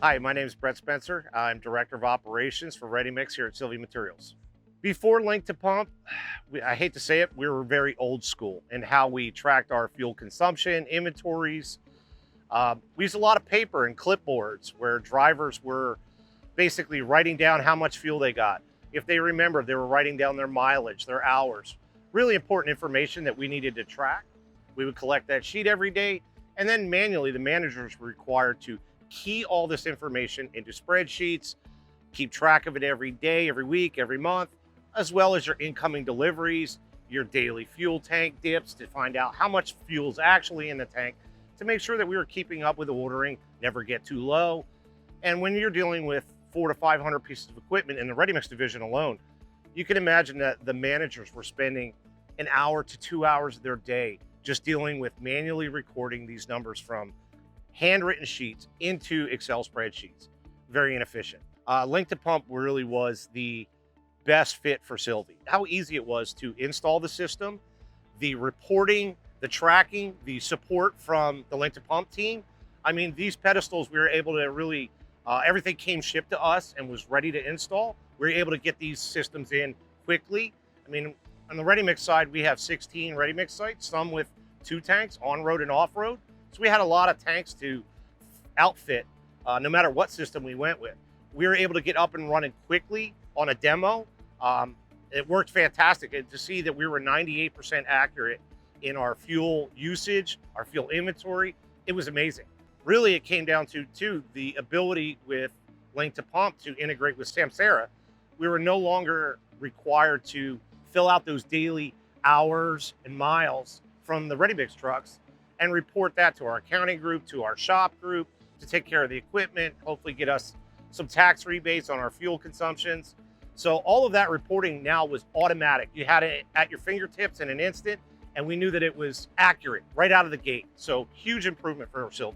Hi, my name is Brett Spencer. I'm Director of Operations for Ready Mix here at Silvi Materials. Before link2pump, I hate to say it, we were very old school in how we tracked our fuel consumption, inventories. We used a lot of paper and clipboards where drivers were basically writing down how much fuel they got. If they remember, they were writing down their mileage, their hours, really important information that we needed to track. We would collect that sheet every day, and then manually the managers were required to key all this information into spreadsheets, keep track of it every day, every week, every month, as well as your incoming deliveries, your daily fuel tank dips to find out how much fuel is actually in the tank to make sure that we were keeping up with the ordering, never get too low. And when you're dealing with 400 to 500 pieces of equipment in the ready mix division alone, you can imagine that the managers were spending an hour to 2 hours of their day just dealing with manually recording these numbers from handwritten sheets into Excel spreadsheets. Very inefficient. Link2pump really was the best fit for Silvi. How easy it was to install the system, the reporting, the tracking, the support from the Link2pump team. I mean, these pedestals, we were able to really, everything came shipped to us and was ready to install. We were able to get these systems in quickly. I mean, on the ready mix side, we have 16 ready mix sites, some with 2 tanks, on-road and off-road. So we had a lot of tanks to outfit, no matter what system we went with. We were able to get up and running quickly on a demo. It worked fantastic. And to see that we were 98% accurate in our fuel usage, our fuel inventory, it was amazing. Really, it came down to the ability with Link2pump to integrate with Samsara. We were no longer required to fill out those daily hours and miles from the ready mix trucks and report that to our accounting group, to our shop group, to take care of the equipment, hopefully get us some tax rebates on our fuel consumptions. So all of that reporting now was automatic. You had it at your fingertips in an instant, and we knew that it was accurate right out of the gate. So huge improvement for Silvi.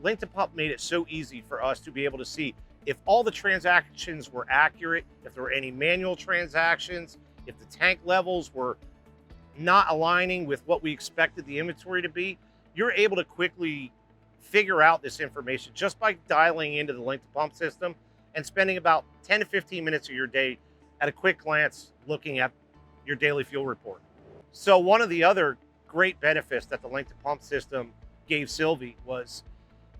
Link2pump made it so easy for us to be able to see if all the transactions were accurate, if there were any manual transactions, if the tank levels were not aligning with what we expected the inventory to be. You're able to quickly figure out this information just by dialing into the Link2pump system and spending about 10 to 15 minutes of your day at a quick glance looking at your daily fuel report. So one of the other great benefits that the Link2pump system gave Silvi was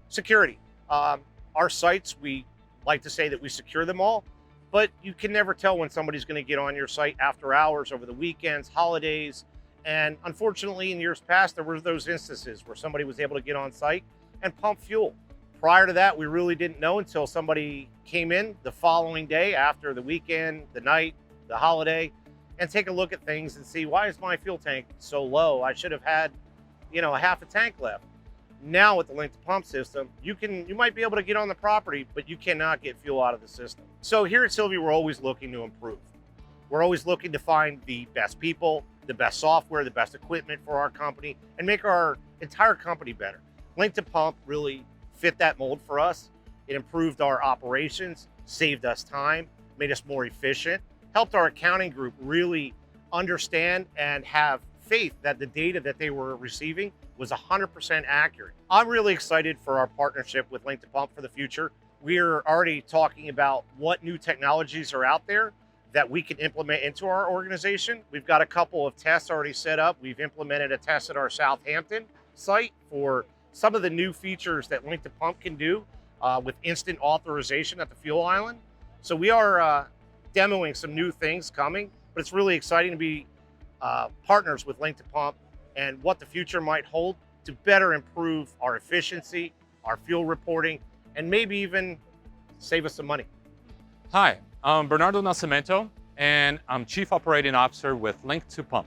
security. Our sites, we like to say that we secure them all, but you can never tell when somebody's going to get on your site after hours, over the weekends, holidays. And unfortunately, in years past, there were those instances where somebody was able to get on site and pump fuel. Prior to that, we really didn't know until somebody came in the following day after the weekend, the night, the holiday, and take a look at things and see, why is my fuel tank so low? I should have had, a half a tank left. Now with the Link2pump system, you might be able to get on the property, but you cannot get fuel out of the system. So here at Silvi, we're always looking to improve. We're always looking to find the best people, the best software, the best equipment for our company, and make our entire company better. Link2pump really fit that mold for us. It improved our operations, saved us time, made us more efficient, helped our accounting group really understand and have faith that the data that they were receiving was 100% accurate. I'm really excited for our partnership with Link2pump for the future. We're already talking about what new technologies are out there that we can implement into our organization. We've got a couple of tests already set up. We've implemented a test at our Southampton site for some of the new features that Link2pump can do with instant authorization at the fuel island. So we are demoing some new things coming, but it's really exciting to be partners with Link2pump and what the future might hold to better improve our efficiency, our fuel reporting, and maybe even save us some money. Hi, I'm Bernardo Nascimento, and I'm Chief Operating Officer with Link2pump.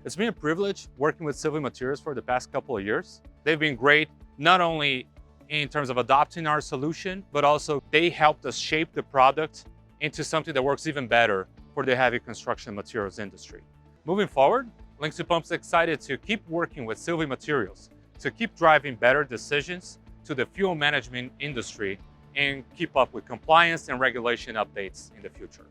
It's been a privilege working with Silvi Materials for the past couple of years. They've been great, not only in terms of adopting our solution, but also they helped us shape the product into something that works even better for the heavy construction materials industry. Moving forward, Link2pump is excited to keep working with Silvi Materials to keep driving better decisions to the fuel management industry and keep up with compliance and regulation updates in the future.